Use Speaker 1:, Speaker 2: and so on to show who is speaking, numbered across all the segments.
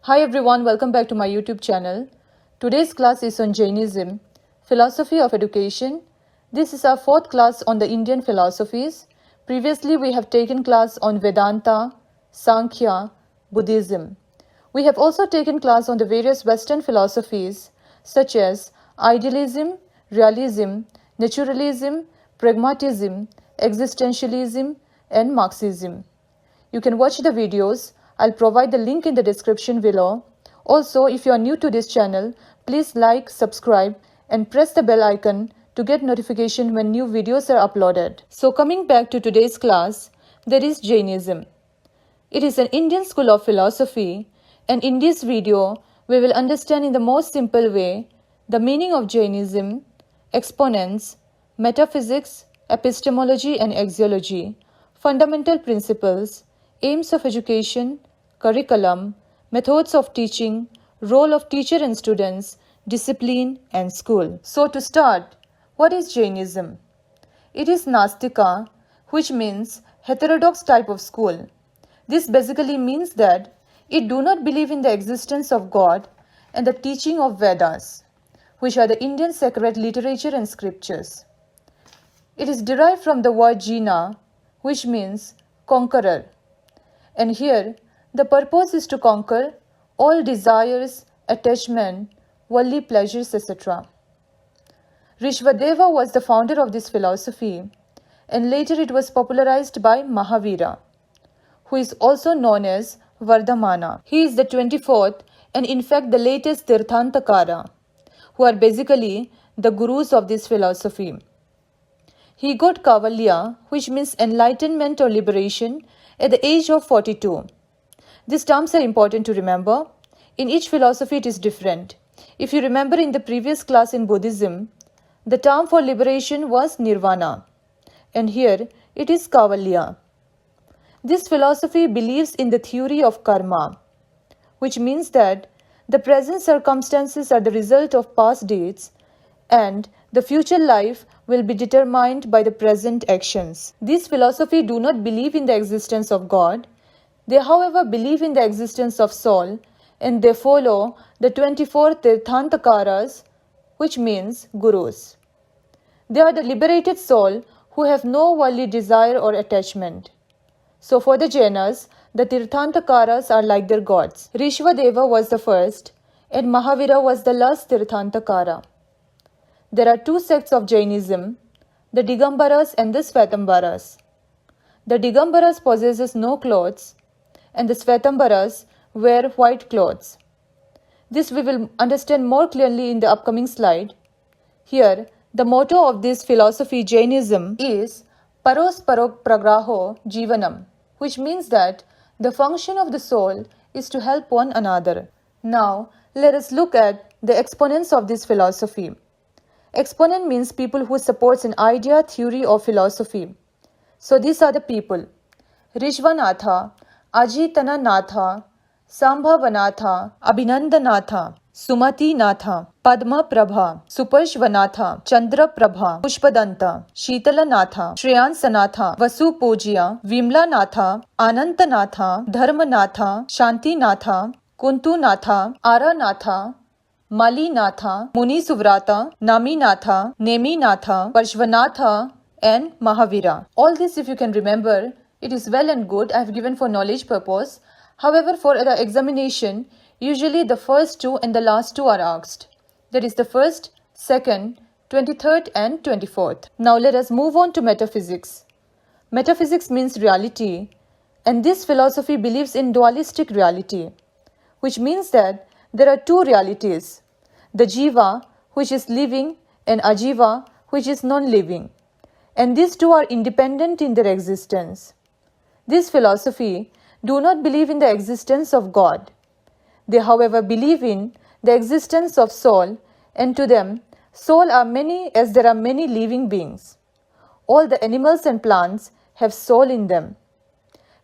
Speaker 1: Hi everyone, welcome back to my YouTube channel. Today's class is on Jainism, Philosophy of Education. This is our fourth class on the Indian philosophies. Previously we have taken class on Vedanta, Sankhya, Buddhism. We have also taken class on the various Western philosophies such as idealism, realism, naturalism, pragmatism, existentialism, and Marxism. You can watch the videos. I'll provide the link in the description below. Also, if you are new to this channel, please like, subscribe, and press the bell icon to get notification when new videos are uploaded. So coming back to today's class, there is Jainism. It is an Indian school of philosophy, and in this video, we will understand in the most simple way the meaning of Jainism, exponents, metaphysics, epistemology and axiology, fundamental principles, aims of education, curriculum, methods of teaching, role of teacher and students, discipline and school. So to start, what is Jainism? It is Nastika, which means heterodox type of school. This basically means that it do not believe in the existence of God and the teaching of Vedas, which are the Indian sacred literature and scriptures. It is derived from the word Jina, which means conqueror. And here, the purpose is to conquer all desires, attachment, worldly pleasures, etc. Rishvadeva was the founder of this philosophy, and later it was popularized by Mahavira, who is also known as Vardhamana. He is the 24th and in fact the latest Tirthantakara, who are basically the gurus of this philosophy. He got Kavalya, which means enlightenment or liberation, at the age of 42. These terms are important to remember. In each philosophy it is different. If you remember in the previous class in Buddhism, the term for liberation was Nirvana, and here it is Kavalya. This philosophy believes in the theory of karma, which means that the present circumstances are the result of past deeds and the future life will be determined by the present actions. This philosophy do not believe in the existence of God. They, however, believe in the existence of soul, and they follow the 24 Tirthantakaras, which means gurus. They are the liberated soul who have no worldly desire or attachment. So for the Jainas, the Tirthantakaras are like their gods. Rishvadeva was the first, and Mahavira was the last Tirthantakara. There are two sects of Jainism, the Digambaras and the Svetambaras. The Digambaras possesses no clothes, and the Svetambaras wear white clothes. This we will understand more clearly in the upcoming slide. Here, the motto of this philosophy Jainism is Parosparok Pragraho Jivanam, which means that the function of the soul is to help one another. Now, let us look at the exponents of this philosophy. Exponent means people who supports an idea, theory or philosophy. So these are the people: Rishvanatha, Ajitananatha, Sambhavanatha, Abhinandanatha, Sumati Natha, Padma Prabha, Suparshvanatha, Chandra Prabha, Pushpadanta, Shitala Natha, Shreyansanatha, Vasu Pujya, Vimla Natha, Anantanatha, Dharmanatha, Shanti Natha, Kuntu Natha, Ara Natha, Mali Natha, Muni Suvrata, Nami Natha, Nemi Natha, Parshvanatha, and Mahavira. All this, if you can remember, it is well and good. I have given for knowledge purpose. However, for the examination, usually the first two and the last two are asked. That is the first, second, 23rd and 24th. Now let us move on to metaphysics. Metaphysics means reality, and this philosophy believes in dualistic reality, which means that there are two realities: the Jiva, which is living, and Ajiva, which is non-living. And these two are independent in their existence. This philosophy do not believe in the existence of God. They, however, believe in the existence of soul, and to them, soul are many as there are many living beings. All the animals and plants have soul in them.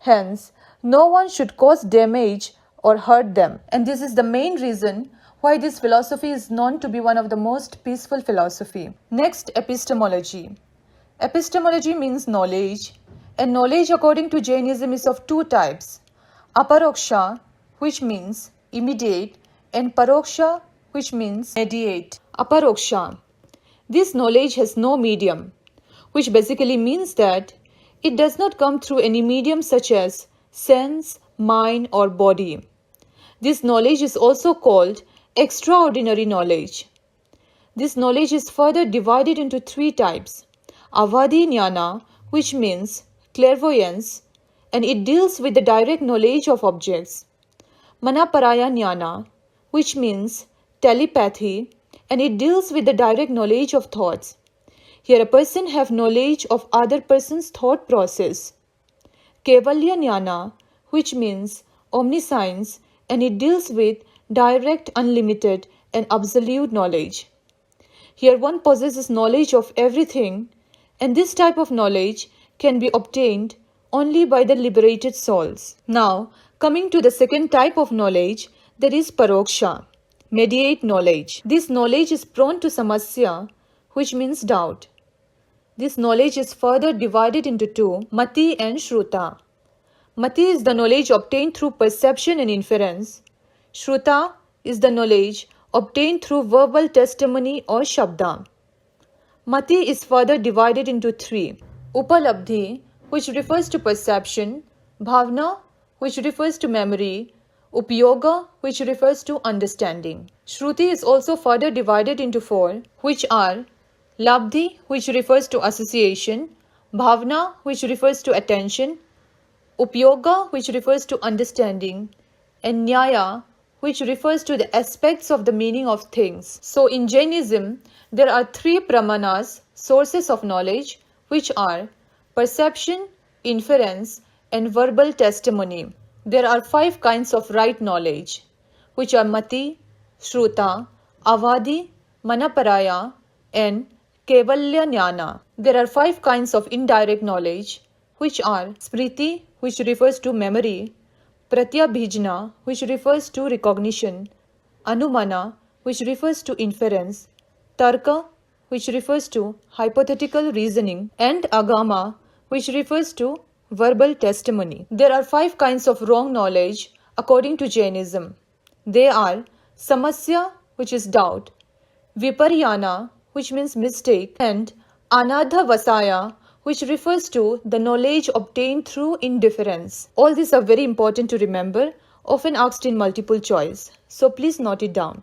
Speaker 1: Hence, no one should cause damage or hurt them. And this is the main reason why this philosophy is known to be one of the most peaceful philosophy. Next, epistemology. Epistemology means knowledge, and knowledge according to Jainism is of two types: Aparoksha, which means immediate, and Paroksha, which means mediate. Aparoksha. This knowledge has no medium, which basically means that it does not come through any medium such as sense, mind, or body. This knowledge is also called extraordinary knowledge. This knowledge is further divided into three types. Avadi Jnana, which means clairvoyance, and it deals with the direct knowledge of objects. Manaparaya Jnana, which means telepathy, and it deals with the direct knowledge of thoughts. Here a person have knowledge of other person's thought process. Kevalya Jnana, which means omniscience, and it deals with direct, unlimited, and absolute knowledge. Here one possesses knowledge of everything, and this type of knowledge can be obtained only by the liberated souls. Now, coming to the second type of knowledge, that is Paroksha, mediate knowledge. This knowledge is prone to samasya, which means doubt. This knowledge is further divided into two, Mati and Shruta. Mati is the knowledge obtained through perception and inference. Shruta is the knowledge obtained through verbal testimony or shabda. Mati is further divided into three, Upalabdhi, which refers to perception, Bhavna, which refers to memory, Upyoga, which refers to understanding. Shruti is also further divided into four, which are Labdhi, which refers to association, Bhavna, which refers to attention, Upyoga, which refers to understanding, and Nyaya, which refers to the aspects of the meaning of things. So in Jainism, there are three pramanas, sources of knowledge, which are perception, inference, and verbal testimony. There are five kinds of right knowledge, which are Mati, Shruta, Avadi, Manaparaya, and Kevalya Jnana. There are five kinds of indirect knowledge, which are Smriti, which refers to memory, Pratyabhijna, which refers to recognition, Anumana, which refers to inference, Tarka, which refers to hypothetical reasoning, and Agama, which refers to verbal testimony. There are five kinds of wrong knowledge according to Jainism. They are Samasya, which is doubt, Viparyana, which means mistake, and Anadha Vasaya, which refers to the knowledge obtained through indifference. All these are very important to remember, often asked in multiple choice. So please note it down.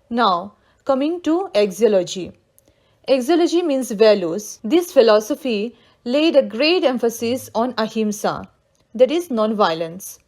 Speaker 1: Now, coming to axiology. Axiology means values. This philosophy laid a great emphasis on ahimsa, that is non-violence.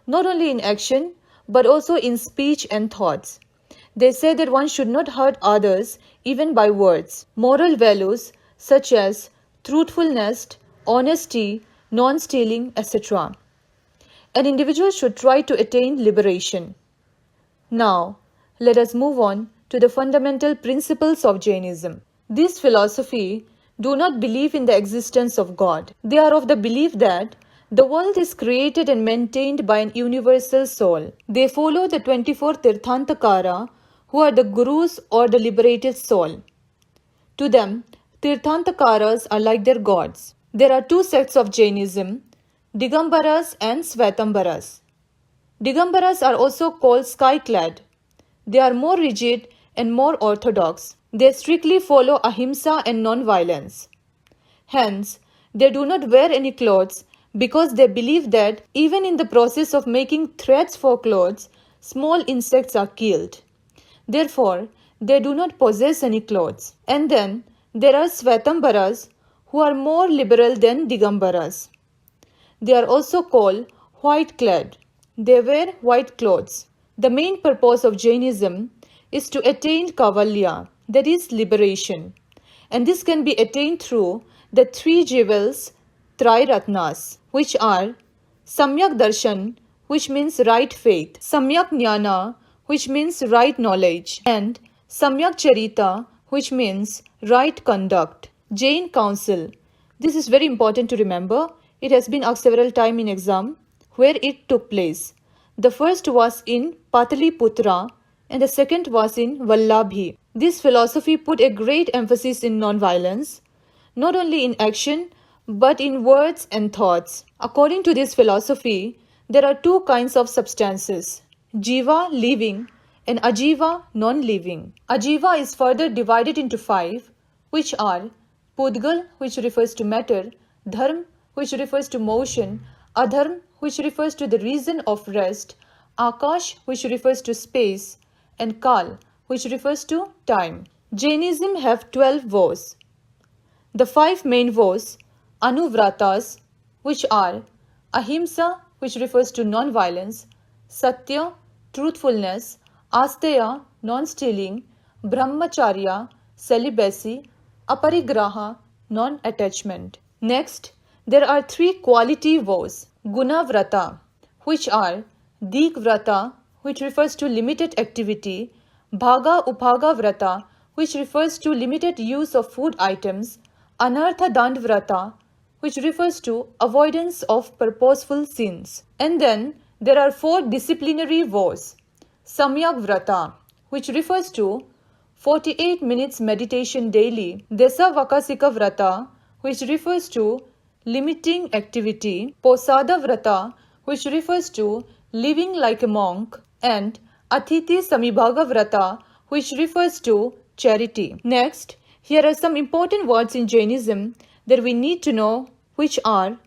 Speaker 1: Not only in action, but also in speech and thoughts. They say that one should not hurt others even by words. Moral values such as truthfulness, honesty, non-stealing, etc. An individual should try to attain liberation. Now, let us move on to the fundamental principles of Jainism. This philosophy do not believe in the existence of God. They are of the belief that the world is created and maintained by an universal soul. They follow the 24 Tirthantakara, who are the gurus or the liberated soul. To them, Tirthantakaras are like their gods. There are two sects of Jainism, Digambaras and Svetambaras. Digambaras are also called sky-clad. They are more rigid and more orthodox. They strictly follow ahimsa and non-violence. Hence, they do not wear any clothes because they believe that even in the process of making threads for clothes, small insects are killed. Therefore, they do not possess any clothes. And then, there are Svetambaras, who are more liberal than Digambaras. They are also called white-clad. They wear white clothes. The main purpose of Jainism is to attain Kavalya, that is liberation. And this can be attained through the three jewels, Triratnas, which are Samyak Darshan, which means right faith, Samyak Jnana, which means right knowledge, and Samyak Charita, which means right conduct. Jain Council. This is very important to remember. It has been asked several times in exam where it took place. The first was in Pataliputra and the second was in Vallabhi. This philosophy put a great emphasis in non-violence, not only in action but in words and thoughts. According to this philosophy, there are two kinds of substances, Jiva living and Ajiva non-living. Ajiva is further divided into 5, which are Pudgal, which refers to matter, Dharm, which refers to motion, Adharm, which refers to the reason of rest, Akash, which refers to space, and Kal, which refers to time. Jainism have 12 vows. The 5 main vows, Anuvratas, which are Ahimsa, which refers to non-violence, Satya, truthfulness, Asteya, non-stealing, Brahmacharya, celibacy, Aparigraha, non-attachment. Next, there are 3 quality vows, Gunavrata, which are Dikvrata, which refers to limited activity, Bhaga Uphaga Vrata, which refers to limited use of food items, Anartha Dandvrata, which refers to avoidance of purposeful sins. And then there are 4 disciplinary vows. Samyak Vrata, which refers to 48 minutes meditation daily. Desa Vakasika Vrata, which refers to limiting activity. Posada Vrata, which refers to living like a monk. And Atiti Samibhaga Vrata, which refers to charity. Next, here are some important words in Jainism that we need to know, which are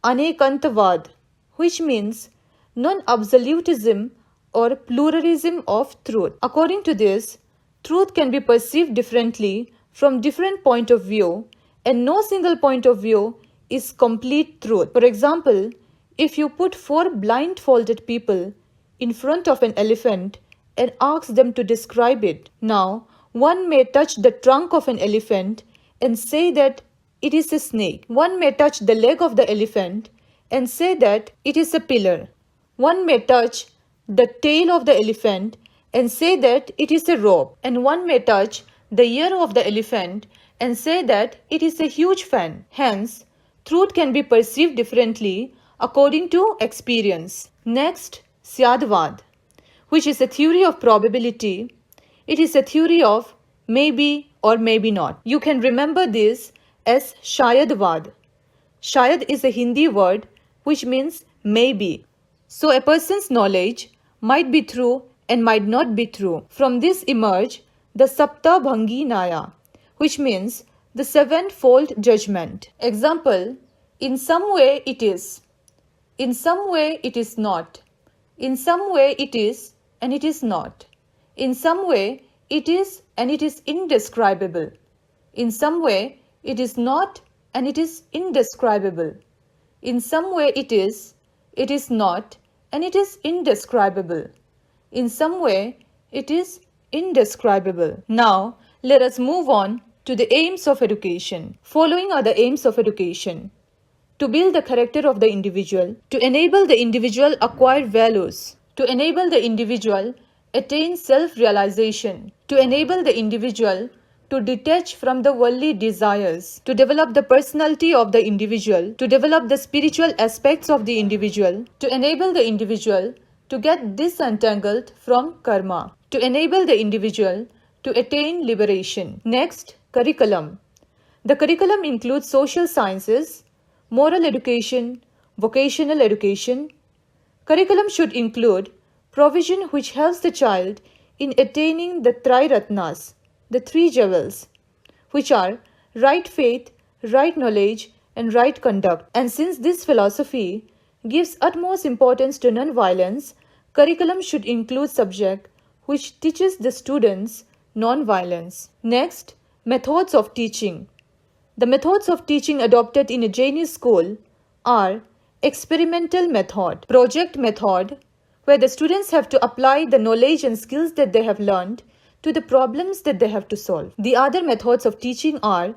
Speaker 1: Anekantavad, which means non-absolutism or pluralism of truth. According to this, truth can be perceived differently from different point of view, and no single point of view is complete truth. For example, if you put 4 blindfolded people in front of an elephant and ask them to describe it, now one may touch the trunk of an elephant and say that it is a snake. One may touch the leg of the elephant and say that it is a pillar. One may touch the tail of the elephant and say that it is a rope. And one may touch the ear of the elephant and say that it is a huge fan. Hence, truth can be perceived differently according to experience. Next, Syadvad, which is a theory of probability. It is a theory of maybe or maybe not. You can remember this as Shayadvad. Shayad is a Hindi word which means maybe. So a person's knowledge might be true and might not be true. From this emerge the Sapta Bhangi Naya, which means the 7-fold judgment. Example, in some way it is. In some way it is not. In some way it is and it is not. In some way it is and it is indescribable. In some way it is not and it is indescribable. In some way it is not and it is indescribable. In some way it is indescribable. Now let us move on to the aims of education. Following are the aims of education: to build the character of the individual, to enable the individual acquire values, to enable the individual attain self-realization, to enable the individual to detach from the worldly desires, to develop the personality of the individual, to develop the spiritual aspects of the individual, to enable the individual to get disentangled from karma, to enable the individual to attain liberation. Next, curriculum. The curriculum includes social sciences, moral education, vocational education. Curriculum should include provision which helps the child in attaining the Triratnas, the 3 jewels, which are right faith, right knowledge, and right conduct. And since this philosophy gives utmost importance to non-violence, curriculum should include subject which teaches the students non-violence. Next, methods of teaching. The methods of teaching adopted in a Jainist school are experimental method, project method, where the students have to apply the knowledge and skills that they have learned to the problems that they have to solve. The other methods of teaching are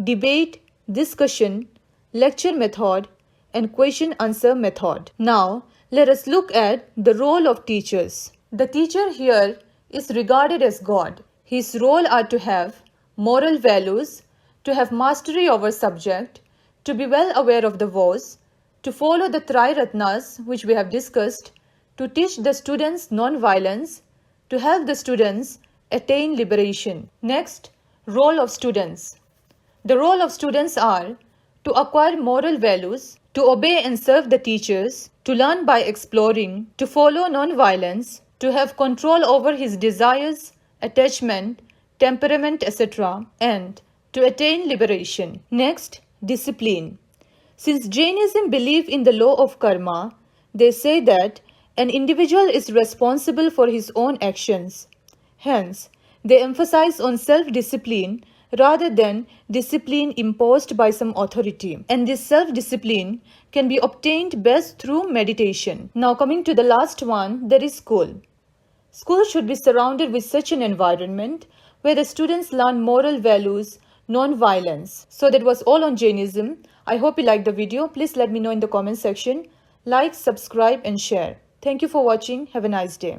Speaker 1: debate, discussion, lecture method, and question-answer method. Now, let us look at the role of teachers. The teacher here is regarded as God. His role are to have moral values, to have mastery over subject, to be well aware of the vows, to follow the Triratnas which we have discussed, to teach the students non-violence, to help the students attain liberation. Next, role of students. The role of students are to acquire moral values, to obey and serve the teachers, to learn by exploring, to follow non-violence, to have control over his desires, attachment, temperament, etc., and to attain liberation. Next, discipline. Since Jainism believe in the law of karma, they say that an individual is responsible for his own actions. Hence, they emphasize on self-discipline rather than discipline imposed by some authority. And this self-discipline can be obtained best through meditation. Now coming to the last one, that is school. School should be surrounded with such an environment where the students learn moral values, non-violence. So that was all on Jainism. I hope you liked the video. Please let me know in the comment section. Like, subscribe and share. Thank you for watching. Have a nice day.